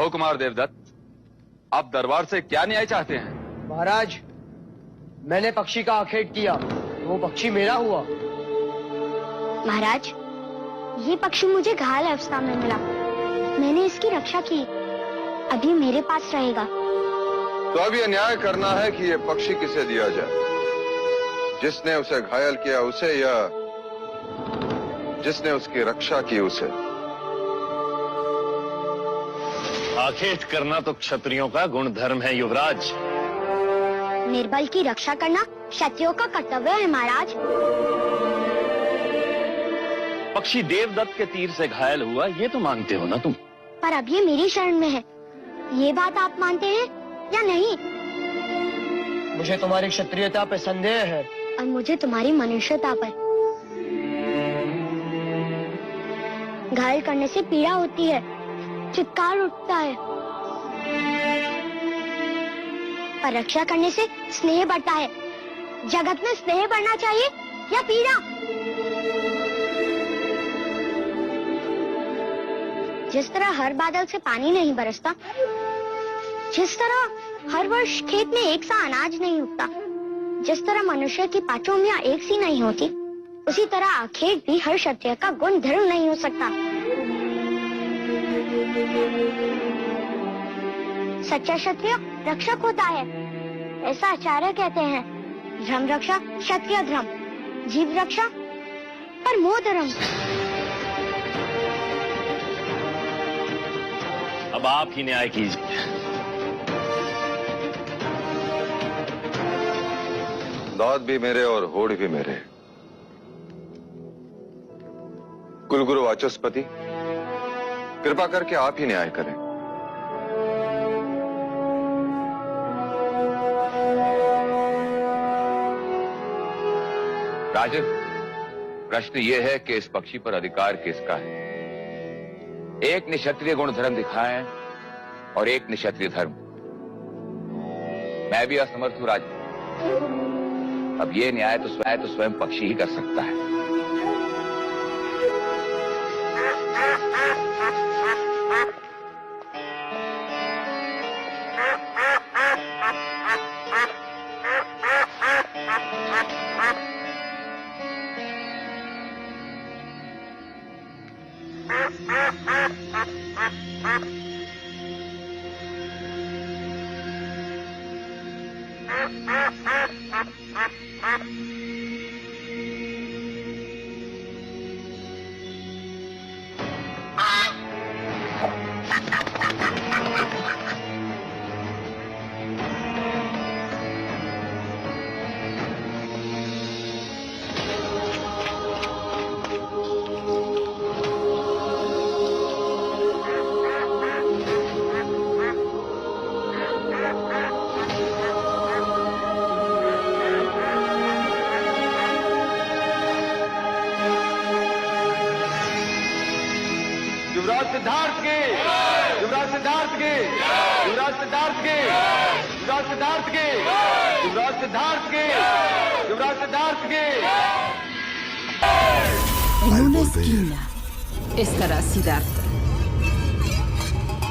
कहो कुमार देवदत्त, आप दरबार से क्या न्याय चाहते हैं? महाराज, मैंने पक्षी का आखेट किया, वो पक्षी मेरा हुआ। महाराज, ये पक्षी मुझे घायल अवस्था में मिला, मैंने इसकी रक्षा की, अभी मेरे पास रहेगा। तो अब यह न्याय करना है कि यह पक्षी किसे दिया जाए, जिसने उसे घायल किया उसे या जिसने उसकी रक्षा की उसे। आखेट करना तो क्षत्रियों का गुण धर्म है युवराज। निर्बल की रक्षा करना क्षत्रियों का कर्तव्य है महाराज। पक्षी देवदत्त के तीर से घायल हुआ, ये तो मानते हो ना तुम? पर अब ये मेरी शरण में है, ये बात आप मानते हैं या नहीं? मुझे तुम्हारी क्षत्रियता पर संदेह है। और मुझे तुम्हारी मनुष्यता पर। घायल करने से पीड़ा होती है, चित्कार उठता है, पर रक्षा करने से स्नेह बढ़ता है। जगत में स्नेह बढ़ना चाहिए या पीड़ा? जिस तरह हर बादल से पानी नहीं बरसता, जिस तरह हर वर्ष खेत में एक सा अनाज नहीं उगता, जिस तरह मनुष्य की पांचों उंगलियां एक सी नहीं होती, उसी तरह आखेट भी हर क्षत्रिय का गुण धर्म नहीं हो सकता। सच्चा क्षत्रिय रक्षक होता है, ऐसा आचार्य कहते हैं। धर्म रक्षा क्षत्रिय धर्म, जीव रक्षा परमो धर्म। अब आप ही न्याय कीजिए। दांत भी मेरे और होड़ भी मेरे। कुलगुरु वाचस्पति, कृपा करके आप ही न्याय करें। राजन, प्रश्न ये है कि इस पक्षी पर अधिकार किसका है? एक ने क्षत्रिय गुण धर्म दिखाए और एक ने क्षत्रिय धर्म। मैं भी असमर्थ हूं राजन। अब ये न्याय तो स्वयं पक्षी ही कर सकता है। युवराज सिद्धार्थ के, युवराज सिद्धार्थ के, युवराज सिद्धार्थ के, युवराज सिद्धार्थ के, युवराज सिद्धार्थ के, युवराज सिद्धार्थ के। En una esquina estará Siddhartha.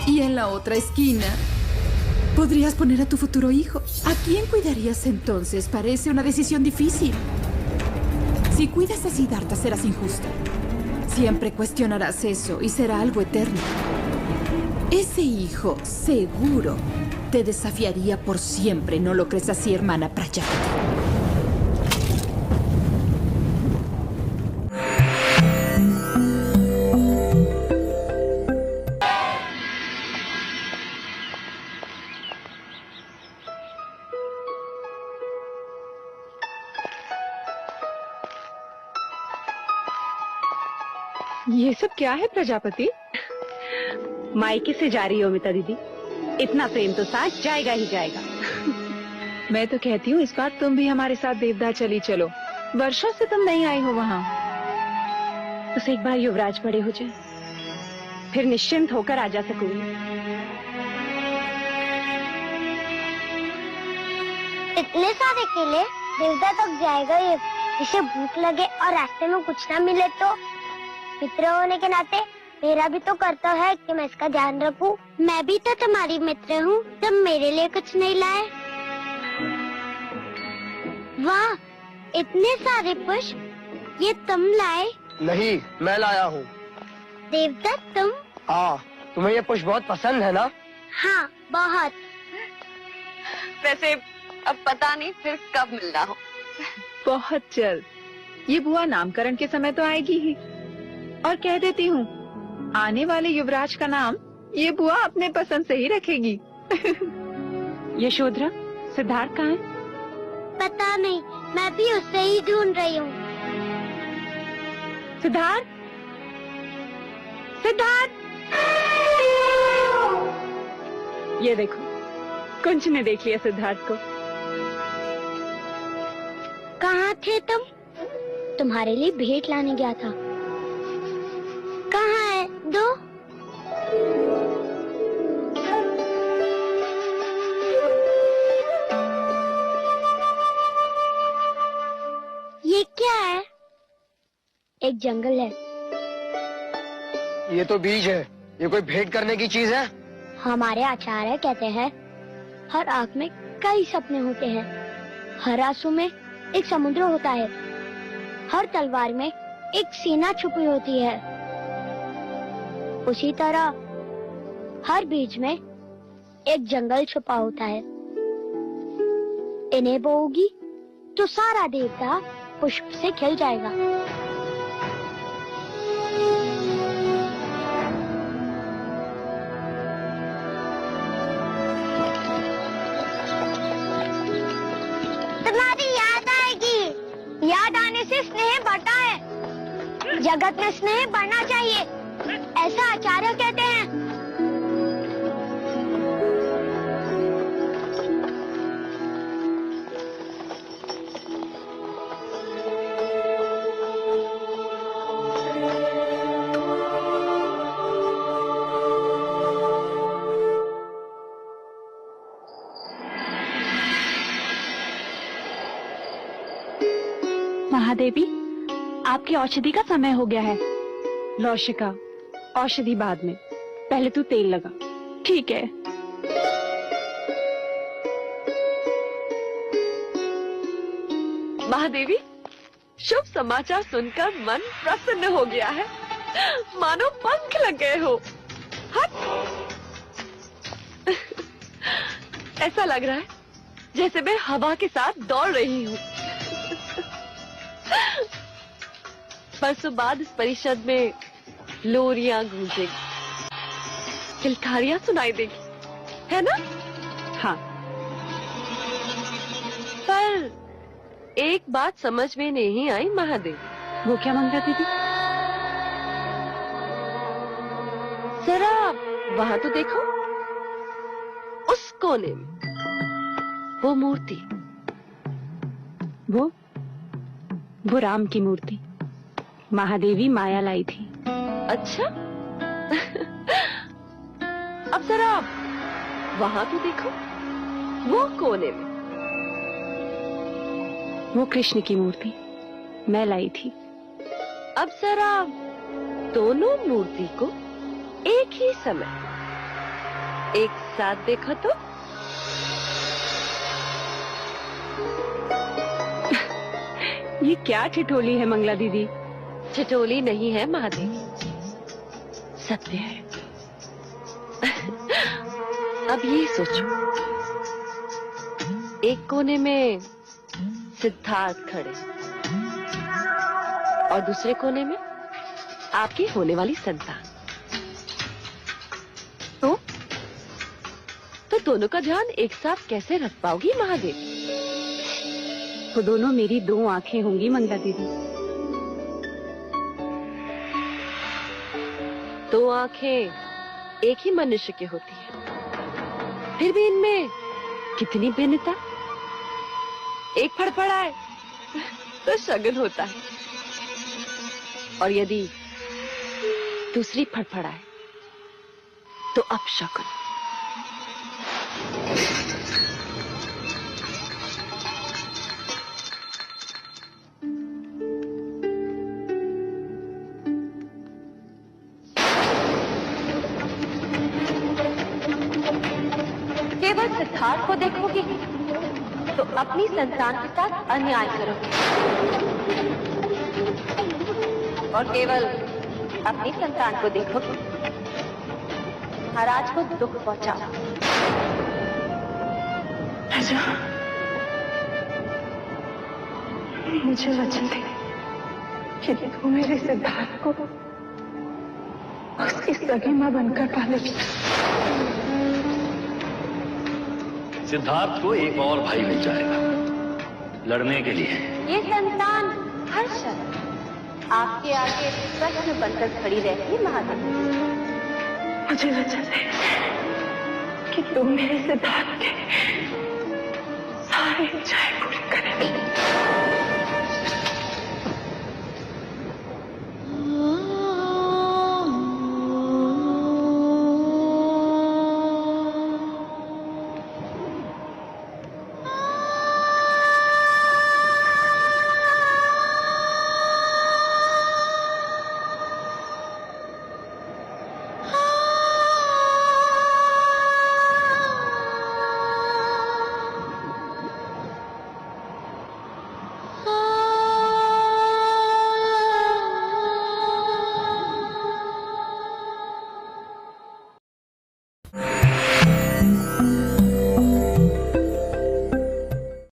Y en la otra esquina podrías poner a tu futuro hijo. ¿A quién cuidarías entonces? Parece una decisión difícil. Si cuidas a Siddhartha serás injusta. Siempre cuestionarás eso y será algo eterno. Ese hijo seguro te desafiaría por siempre. ¿No lo crees así, hermana Prayakti? ये सब क्या है प्रजापति? मायके से जा रही हो मिता दीदी, इतना प्रेम तो साथ जाएगा ही जाएगा। मैं तो कहती हूँ इस बार तुम भी हमारे साथ देवदार चली चलो। वर्षों से तुम नहीं आई हो वहाँ। बस एक बार युवराज बड़े हो जाए, फिर निश्चिंत होकर आ जा सकूंगी। इतने सारे केले देवता तक जाएगा ये? इसे भूख लगे और रास्ते में कुछ ना मिले तो? मित्र होने के नाते मेरा भी तो कर्तव्य है कि मैं इसका ध्यान रखूं। मैं भी तो तुम्हारी मित्र हूँ, तुम मेरे लिए कुछ नहीं लाए? वाह, इतने सारे पुष्प, ये तुम लाए? नहीं, मैं लाया हूँ। देवदत्त तुम? हाँ, तुम्हें ये पुष्प बहुत पसंद है ना? हाँ, बहुत। वैसे अब पता नहीं फिर कब मिलना हो। बहुत जल्द। ये बुआ नामकरण के समय तो आएगी ही। और कह देती हूँ, आने वाले युवराज का नाम ये बुआ अपने पसंद से ही रखेगी। यशोधरा, सिद्धार्थ कहाँ है? पता नहीं, मैं भी उससे ही ढूंढ रही हूँ। सिद्धार्थ, सिद्धार्थ! ये देखो, कुंज ने देख लिया सिद्धार्थ को। कहाँ थे तुम? तुम्हारे लिए भेंट लाने गया था। कहाँ है? दो। ये क्या है? एक जंगल है। ये तो बीज है। ये कोई भेंट करने की चीज है? हमारे आचार्य कहते हैं हर आँख में कई सपने होते हैं। हर आंसू में एक समुद्र होता है। हर तलवार में एक सेना छुपी होती है। उसी तरह हर बीज में एक जंगल छुपा होता है। इन्हें बोओगी तो सारा देवता पुष्प से खिल जाएगा। तुम्हारी याद आएगी। याद आने से स्नेह बढ़ता है। जगत में स्नेह बढ़ना चाहिए, ऐसा आचार्य कहते हैं। महादेवी, आपकी औषधि का समय हो गया है। लौशिका, औषधि बाद में, पहले तू तेल लगा। ठीक है। महादेवी, शुभ समाचार सुनकर मन प्रसन्न हो गया है। मानो पंख लग गए हो। हट। ऐसा लग रहा है जैसे मैं हवा के साथ दौड़ रही हूँ। परसों बाद इस परिषद में लोरियां गूंजेगी, किलकारियां सुनाई देगी, है ना? हाँ। पर एक बात समझ में नहीं आई महादेवी। वो क्या मंगला दीदी? जरा वहां तो देखो, उस कोने में वो मूर्ति। वो राम की मूर्ति महादेवी माया लाई थी। अच्छा। अब जरा वहां तो देखो, वो कोने में वो कृष्ण की मूर्ति मैं लाई थी। अब जरा दोनों मूर्ति को एक ही समय एक साथ देखो तो। ये क्या ठिठोली है मंगला दीदी? ठिठोली नहीं है महादेवी, सत्य है। अब ये सोचो, एक कोने में सिद्धार्थ खड़े और दूसरे कोने में आपकी होने वाली संतान। तो दोनों का ध्यान एक साथ कैसे रख पाओगी महादेवी? वो दोनों मेरी दो आंखें होंगी मंगला दीदी। दो आंखें एक ही मनुष्य की होती है, फिर भी इनमें कितनी भिन्नता। एक फड़फड़ाए तो शगुन होता है, और यदि दूसरी फड़फड़ाए तो अपशकुन। सिद्धार्थ को देखोगी तो अपनी संतान के साथ अन्याय करोगी, और केवल अपनी संतान को देखोगी, महाराज को दुख पहुंचाओ। राजा, मुझे वचन दे कि तू मेरे सिद्धार्थ को उसकी सगी मां बनकर पालेगी। सिद्धार्थ को एक और भाई मिल जाएगा लड़ने के लिए। ये संतान हर शर्त आपके आगे प्रश्न बनकर खड़ी रहती महादेव। मुझे वचन दे कि तुम मेरे सिद्धार्थ के सारे इच्छाएं पूरी करेगी।